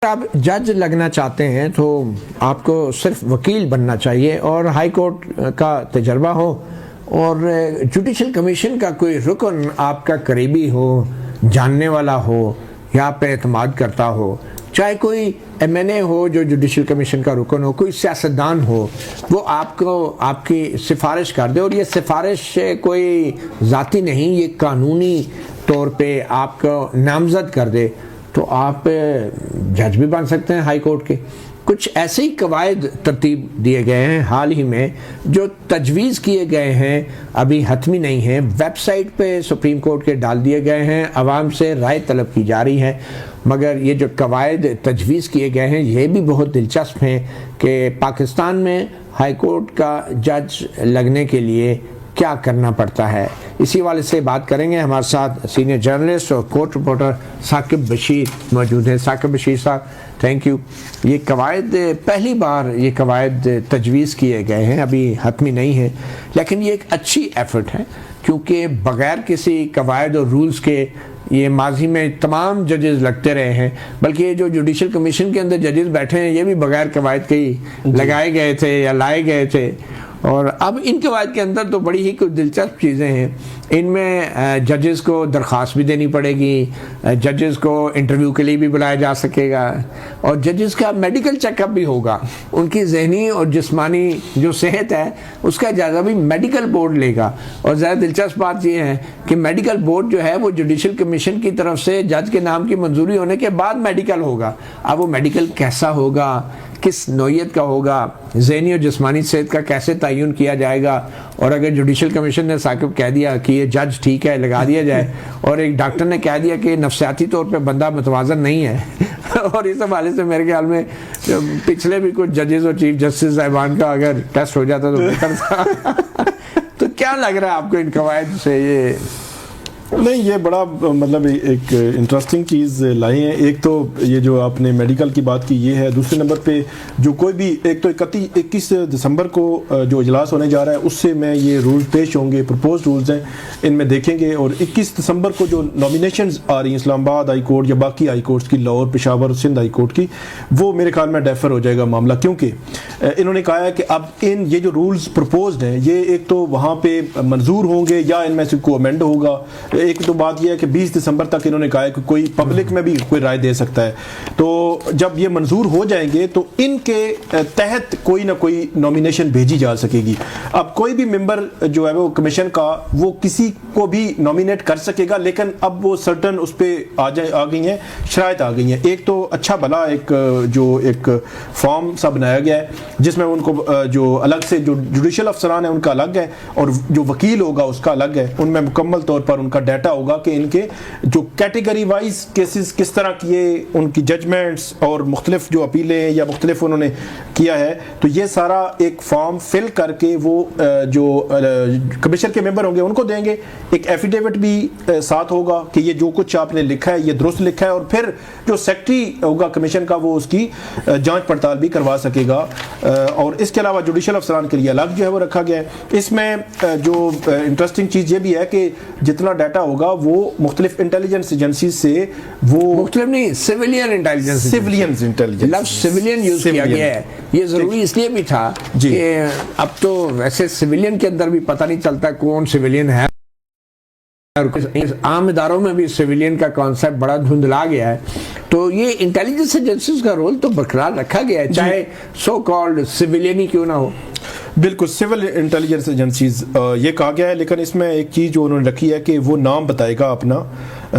آپ جج لگنا چاہتے ہیں تو آپ کو صرف وکیل بننا چاہیے اور ہائی کورٹ کا تجربہ ہو اور جوڈیشل کمیشن کا کوئی رکن آپ کا قریبی ہو، جاننے والا ہو یا آپ پہ اعتماد کرتا ہو، چاہے کوئی ایم این اے ہو جو جوڈیشل کمیشن کا رکن ہو، کوئی سیاستدان ہو، وہ آپ کو آپ کی سفارش کر دے، اور یہ سفارش کوئی ذاتی نہیں، یہ قانونی طور پہ آپ کو نامزد کر دے، تو آپ جج بھی بن سکتے ہیں ہائی کورٹ کے۔ کچھ ایسے ہی قواعد ترتیب دیے گئے ہیں حال ہی میں جو تجویز کیے گئے ہیں، ابھی حتمی نہیں ہیں، ویب سائٹ پہ سپریم کورٹ کے ڈال دیے گئے ہیں، عوام سے رائے طلب کی جا رہی ہے، مگر یہ جو قواعد تجویز کیے گئے ہیں یہ بھی بہت دلچسپ ہیں کہ پاکستان میں ہائی کورٹ کا جج لگنے کے لیے کیا کرنا پڑتا ہے۔ اسی والے سے بات کریں گے، ہمارے ساتھ سینئر جرنلسٹ اور کورٹ رپورٹر ثاقب بشیر موجود ہیں۔ ثاقب بشیر صاحب، تھینک یو۔ یہ قواعد پہلی بار یہ قواعد تجویز کیے گئے ہیں، ابھی حتمی نہیں ہیں، لیکن یہ ایک اچھی ایفرٹ ہے کیونکہ بغیر کسی قواعد اور رولز کے یہ ماضی میں تمام ججز لگتے رہے ہیں، بلکہ یہ جو جوڈیشل کمیشن کے اندر ججز بیٹھے ہیں یہ بھی بغیر قواعد کے ہی لگائے گئے تھے یا لائے گئے تھے، اور اب ان قواعد کے اندر تو بڑی ہی کچھ دلچسپ چیزیں ہیں۔ ان میں ججز کو درخواست بھی دینی پڑے گی، ججز کو انٹرویو کے لیے بھی بلایا جا سکے گا، اور ججز کا میڈیکل چیک اپ بھی ہوگا، ان کی ذہنی اور جسمانی جو صحت ہے اس کا جائزہ بھی میڈیکل بورڈ لے گا۔ اور زیادہ دلچسپ بات یہ ہے کہ میڈیکل بورڈ جو ہے وہ جوڈیشل کمیشن کی طرف سے جج کے نام کی منظوری ہونے کے بعد میڈیکل ہوگا۔ اب وہ میڈیکل کیسا ہوگا، کس نوعیت کا ہوگا، ذہنی اور جسمانی صحت کا کیسے تعین کیا جائے گا، اور اگر جوڈیشل کمیشن نے ثاقب کہہ دیا کہ یہ جج ٹھیک ہے لگا دیا جائے، اور ایک ڈاکٹر نے کہہ دیا کہ نفسیاتی طور پہ بندہ متوازن نہیں ہے اور اس حوالے سے میرے خیال میں پچھلے بھی کچھ ججز اور چیف جسٹس صاحبان کا اگر ٹیسٹ ہو جاتا تو بہتر تھا تو کیا لگ رہا ہے آپ کو ان قواعد سے؟ یہ نہیں، یہ بڑا مطلب ایک انٹرسٹنگ چیز لائی ہیں۔ ایک تو یہ جو آپ نے میڈیکل کی بات کی یہ ہے، دوسرے نمبر پہ جو کوئی بھی ایک تو 21 دسمبر کو جو اجلاس ہونے جا رہا ہے اس سے میں یہ رولز پیش ہوں گے، پرپوز رولز ہیں، ان میں دیکھیں گے، اور 21 دسمبر کو جو نامینیشنز آ رہی ہیں اسلام آباد ہائی کورٹ یا باقی ہائی کورٹس کی، لاہور، پشاور، سندھ ہائی کورٹ کی، وہ میرے خیال میں ڈیفر ہو جائے گا معاملہ، کیونکہ انہوں نے کہا ہے کہ اب یہ جو رولز پرپوزڈ ہیں یہ ایک تو وہاں پہ منظور ہوں گے یا ان میں سے کوئی امینڈ ہوگا۔ ایک تو بات یہ ہے کہ 20 دسمبر تک انہوں نے کہا ہے کہ کوئی پبلک میں بھی کوئی رائے دے سکتا ہے، تو جب یہ منظور ہو جائیں گے تو ان کے تحت کوئی نہ کوئی نامینیشن بھیجی جا سکے گی۔ اب کوئی بھی ممبر جو ہے وہ کمیشن کا وہ کسی کو بھی نامینیٹ کر سکے گا، لیکن اب وہ سرٹن اس پہ آ گئی ہیں، شرائط آ گئی ہیں۔ ایک تو اچھا بھلا ایک فارم سا بنایا گیا ہے جس میں ان کو جو الگ سے جو جوڈیشل افسران ہیں ان کا الگ ہے، اور جو وکیل ہوگا اس کا الگ ہے، ان میں مکمل طور پر ان کا ڈیٹا ہوگا کہ ان کے جو کیٹیگری وائز کیسز کس طرح کیے، ان کی ججمنٹس اور مختلف جو اپیلیں یا مختلف انہوں نے کیا ہے، تو یہ سارا ایک فارم فل کر کے وہ جو کمیشن کے ممبر ہوں گے ان کو دیں گے۔ ایک ایفیڈیوٹ بھی ساتھ ہوگا کہ یہ جو کچھ آپ نے لکھا ہے یہ درست لکھا ہے، اور پھر جو سیکٹری ہوگا کمیشن کا وہ اس کی جانچ پڑتال بھی کروا سکے گا۔ اور اس کے علاوہ جوڈیشل افسران کے لیے الگ جو ہے وہ رکھا گیا ہے۔ اس میں جو انٹرسٹنگ چیز یہ بھی ہے کہ جتنا ڈیٹا ہوگا وہ مختلف انٹیلیجنس ایجنسیز سے، وہ مختلف نہیں، سویلین انٹیلیجنس، لفظ سویلین یوز کیا گیا ہے۔ یہ ضروری اس لیے بھی تھا کہ اب تو ویسے سویلین کے اندر بھی پتہ نہیں چلتا کون سویلین ہے، عام اداروں میں بھی سویلین کا کانسیپٹ بڑا دھندلا گیا ہے، تو یہ انٹیلیجنس ایجنسیز کا رول تو برقرار رکھا گیا ہے، چاہے سو کالڈ سویلین ہی کیوں نہ ہو۔ بالکل، سول انٹیلیجنس ایجنسیز یہ کہا گیا ہے، لیکن اس میں ایک چیز جو انہوں نے رکھی ہے کہ وہ نام بتائے گا اپنا،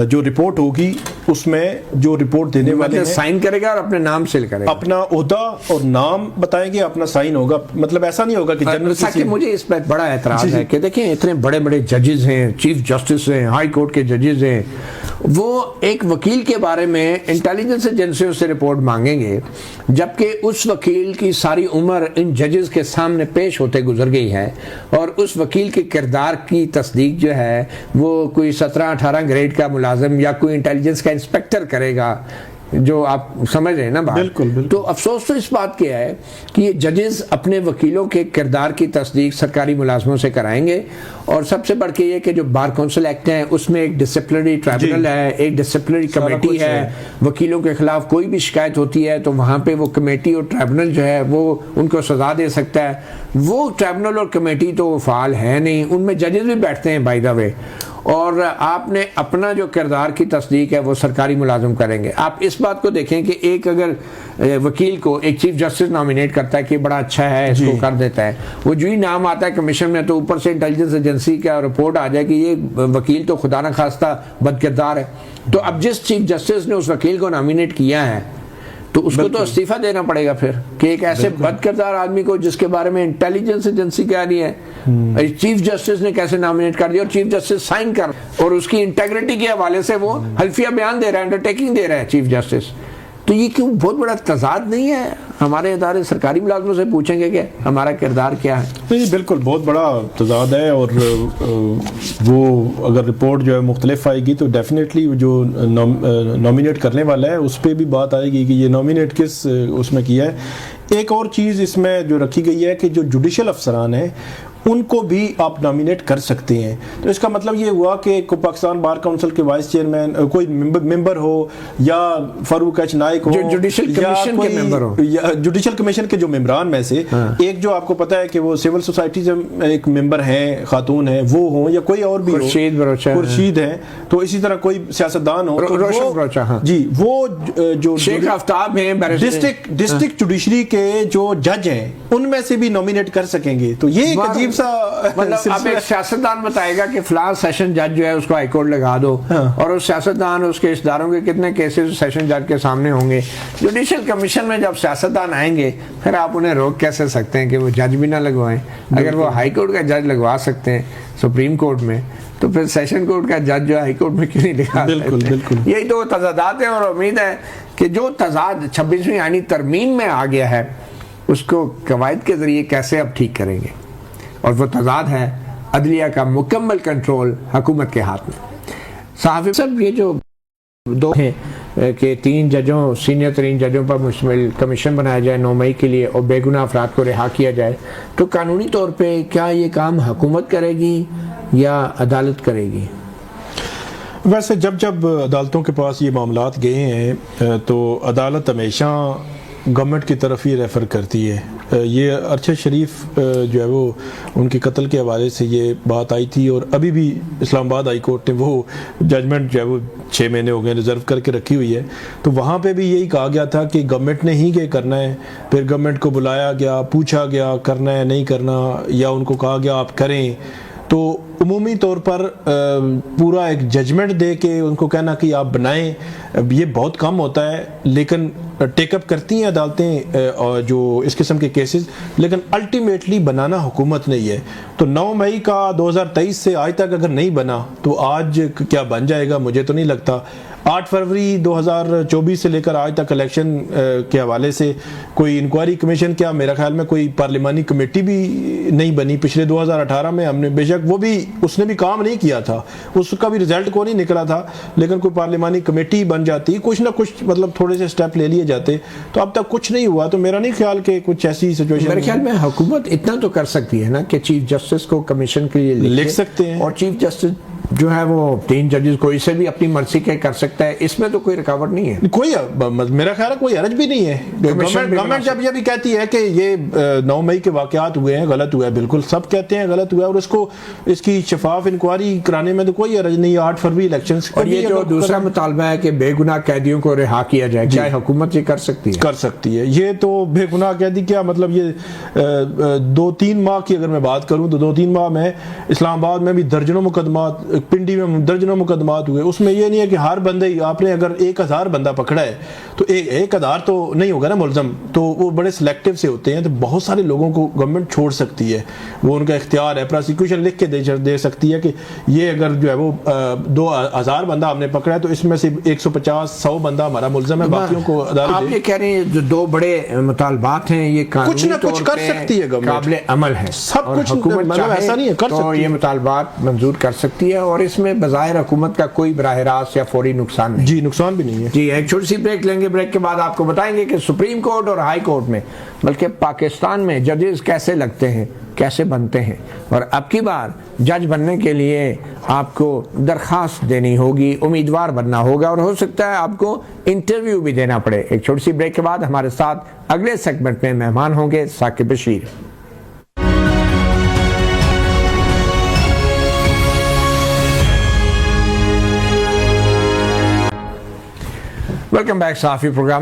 جو رپورٹ ہوگی اس میں جو رپورٹ دینے والے ہیں سائن کرے گا اور اپنے نام سے کرے گا، اپنا عہدہ اور نام بتائیں گے، اپنا سائن ہوگا۔ مطلب ایسا نہیں ہوگا کہ جنرل۔ مجھے اس پر بڑا اعتراض ہے کہ دیکھیں اتنے بڑے بڑے ججز ہیں، چیف جسٹس ہیں، ہائی کورٹ کے ججز ہیں، وہ ایک وکیل کے بارے میں انٹیلیجنس ایجنسیوں سے رپورٹ مانگیں گے، جبکہ اس وکیل کی ساری عمر ان ججز کے سامنے پیش ہوتے گزر گئی ہے، اور اس وکیل کے کردار کی تصدیق جو ہے وہ کوئی 17-18 گریڈ کا ملازم یا کوئی انٹیلیجنس کا انسپیکٹر کرے گا۔ جو آپ سمجھ رہے ہیں نا بات. بالکل بالکل. تو افسوس تو اس بات کیا ہے کہ یہ ججز اپنے وکیلوں کے کردار کی تصدیق سرکاری ملازموں سے کرائیں گے, اور سب سے بڑھ کے یہ کہ جو بار کونسل ایکٹ ہے اس میں ایک ڈسپلنری ٹرائبونل ہے, ایک ڈسپلنری کمیٹی ہے, وکیلوں کے خلاف کوئی بھی شکایت ہوتی ہے تو وہاں پہ وہ کمیٹی اور ٹرائبونل جو ہے وہ ان کو سزا دے سکتا ہے. وہ ٹرائبونل اور کمیٹی تو فعال ہے نہیں, ان میں ججز بھی بیٹھتے ہیں بائی دا وے, اور آپ نے اپنا جو کردار کی تصدیق ہے وہ سرکاری ملازم کریں گے. آپ اس بات کو دیکھیں کہ ایک اگر وکیل کو ایک چیف جسٹس نامینیٹ کرتا ہے کہ بڑا اچھا ہے اس کو کر دیتا ہے, وہ جو ہی نام آتا ہے کمیشن میں تو اوپر سے انٹیلیجنس ایجنسی کا رپورٹ آ جائے کہ یہ وکیل تو خدا نخواستہ بد کردار ہے. تو اب جس چیف جسٹس نے اس وکیل کو نامینیٹ کیا ہے تو اس کو تو استعفیٰ دینا پڑے گا پھر, کہ ایک ایسے بد کردار آدمی کو جس کے بارے میں انٹیلیجنس ایجنسی کہہ رہی ہے چیف جسٹس نے کیسے نامینیٹ کر دیا, اور چیف جسٹس سائن کر, اور اس کی انٹیگریٹی کے حوالے سے وہ حلفیہ بیان دے رہا ہے, انڈرٹیکنگ دے رہا ہے چیف جسٹس. تو یہ کیوں بہت بڑا تضاد نہیں ہے؟ ہمارے ادارے سرکاری ملازموں سے پوچھیں گے کہ ہمارا کردار کیا ہے. نہیں بالکل بہت بڑا تضاد ہے, اور وہ اگر رپورٹ جو ہے مختلف آئے گی تو ڈیفینیٹلی جو نامینیٹ کرنے والا ہے اس پہ بھی بات آئے گی کہ یہ نامینیٹ کس اس میں کیا ہے. ایک اور چیز اس میں جو رکھی گئی ہے کہ جو جوڈیشل افسران ہیں ان کو بھی آپ نامینیٹ کر سکتے ہیں. تو اس کا مطلب یہ ہوا کہ پاکستان بار کونسل کے وائس چیئرمین کوئی ممبر ہو, یا فاروق ایچ نائک ہو, جو جوڈیشل کمیشن کے ممبر ہو, یا جوڈیشل کمیشن کے جو ممبران میں سے ایک جو آپ کو پتا ہے کہ وہ سول سوسائٹی سے ایک ممبر ہیں, خاتون ہیں, وہ ہوں, یا کوئی اور بھی ہو, خورشید ہیں, تو اسی طرح کوئی سیاستدان ہو, جی وہ جو شیخ آفتاب ہیں ڈسٹرکٹ جوڈیشری کے جو جج ہیں ان میں سے بھی نامینیٹ کر سکیں گے. تو یہ ایک عجیب سا مطلب اب ایک سیاستدان بتائے گا کہ فلاں سیشن جج جو ہے اس کو ہائی کورٹ لگا دو, اور اس سیاستدان اس کے اداروں کے کتنے کیسز سیشن جج کے سامنے ہوں گے. جوڈیشل کمیشن میں جب سیاستدان آئیں گے پھر آپ انہیں روک کیسے سکتے ہیں کہ وہ جج بھی نہ لگوائیں؟ اگر وہ ہائی کورٹ کا جج لگوا سکتے ہیں سپریم کورٹ میں, تو پھر سیشن کورٹ کا جج جو ہائی کورٹ میں کیوں نہیں لگا سکتے؟ بالکل یہی تو تضادات ہیں, اور امید ہے کہ جو تضاد 26ویں آئینی ترمیم میں آ گیا ہے اس کو قواعد کے ذریعے کیسے اب ٹھیک کریں گے, اور وہ تضاد ہے عدلیہ کا مکمل کنٹرول حکومت کے ہاتھ میں. صحافی صاحب یہ جو دو ہیں کہ 3 ججوں سینئر ترین ججوں پر مشتمل کمیشن بنایا جائے 9 مئی کے لیے, اور بے گناہ افراد کو رہا کیا جائے, تو قانونی طور پہ کیا یہ کام حکومت کرے گی یا عدالت کرے گی؟ ویسے جب عدالتوں کے پاس یہ معاملات گئے ہیں تو عدالت ہمیشہ گورنمنٹ کی طرف ہی ریفر کرتی ہے. یہ ارشد شریف جو ہے وہ ان کے قتل کے حوالے سے یہ بات آئی تھی, اور ابھی بھی اسلام آباد ہائی کورٹ نے وہ ججمنٹ جو ہے وہ 6 مہینے ہو گئے ریزرو کر کے رکھی ہوئی ہے. تو وہاں پہ بھی یہی کہا گیا تھا کہ گورنمنٹ نے ہی یہ کرنا ہے. پھر گورنمنٹ کو بلایا گیا, پوچھا گیا کرنا ہے نہیں کرنا, یا ان کو کہا گیا آپ کریں. تو عمومی طور پر پورا ایک ججمنٹ دے کے ان کو کہنا کہ آپ بنائیں, یہ بہت کم ہوتا ہے. لیکن ٹیک اپ کرتی ہیں عدالتیں جو اس قسم کے کیسز, لیکن الٹیمیٹلی بنانا حکومت نہیں ہے. تو 9 مئی کا 2023 سے آج تک اگر نہیں بنا تو آج کیا بن جائے گا مجھے تو نہیں لگتا. 8 فروری 2024 سے لے کر آج تک الیکشن کے حوالے سے کوئی انکوائری کمیشن, کیا میرا خیال میں کوئی پارلیمانی کمیٹی بھی نہیں بنی. پچھلے 2018 میں ہم نے بے شک وہ بھی اس نے بھی کام نہیں کیا تھا, اس کا بھی رزلٹ کو نہیں نکلا تھا, لیکن کوئی پارلیمانی کمیٹی بن جاتی, کچھ نہ کچھ مطلب تھوڑے سے سٹیپ لے لیے جاتے. تو اب تک کچھ نہیں ہوا. تو میرا نہیں خیال کہ کچھ ایسی سچویشن. میرے خیال میں حکومت اتنا تو کر سکتی ہے نا کہ چیف جسٹس کو کمیشن کے لیے لکھ سکتے ہیں, اور چیف جسٹس جو ہے وہ 3 ججز کوئی سے بھی اپنی مرضی کے کر سکتا ہے. اس میں تو کوئی رکاوٹ نہیں ہے, کوئی میرا خیال ہے کوئی حرج بھی نہیں ہے. گورنمنٹ جب یہ بھی کہتی ہے کہ یہ 9 مئی کے واقعات ہوئے ہیں, غلط ہوا ہے, بالکل سب کہتے ہیں غلط ہوا ہے, اور اس کو اس کی شفاف انکوائری کرانے میں تو کوئی حرج نہیں ہے. 8 فروری الیکشنز. اور یہ جو دوسرا مطالبہ ہے کہ بے گناہ قیدیوں کو رہا کیا جائے, کیا حکومت یہ کر سکتی ہے؟ کر سکتی ہے. یہ تو بے گناہ قیدی کیا مطلب, یہ 2-3 ماہ کی اگر میں بات کروں تو 2-3 ماہ میں اسلام آباد میں بھی درجنوں مقدمات, پنڈی میں درجنوں مقدمات ہوئے. اس میں یہ نہیں ہے کہ ہر بندے ہی آپ نے اگر 1000 بندہ پکڑا ہے تو 1000 تو نہیں ہوگا نا ملزم, تو وہ بڑے سلیکٹیو سے ہوتے ہیں. تو بہت سارے لوگوں کو گورنمنٹ چھوڑ سکتی ہے, وہ ان کا اختیار ہے. پروسیکیوشن لکھ کے دے سکتی ہے کہ یہ اگر جو ہے وہ 2000 بندہ ہم نے پکڑا ہے تو اس میں سے 150-100 بندہ ہمارا ملزم ہے, باقیوں کو عدالت. آپ یہ کہہ رہے ہیں جو 2 بڑے مطالبات ہیں یہ کچھ نہ کچھ کر سکتی ہے گورنمنٹ, قابل عمل ہے, سب کچھ حکومت ایسا نہیں ہے, کر تو یہ مطالبات منظور کر سکتی ہے. اور اس میں بظاہر حکومت کا کوئی براہ راست یا فوری نقصان نہیں. جی نقصان بھی نہیں ہے. جی ایک چھوٹی سی بریک لیں گے, بریک کے بعد آپ کو بتائیں گے کہ سپریم کورٹ اور ہائی کورٹ میں بلکہ پاکستان میں ججز کیسے لگتے ہیں, کیسے بنتے ہیں, اور اب کی بار جج بننے کے لیے آپ کو درخواست دینی ہوگی, امیدوار بننا ہوگا, اور ہو سکتا ہے آپ کو انٹرویو بھی دینا پڑے. ایک چھوٹی سی بریک کے بعد ہمارے ساتھ اگلے سیگمنٹ میں مہمان ہوں گے ثاقب بشیر. ویلکم بیک صحافی پروگرام.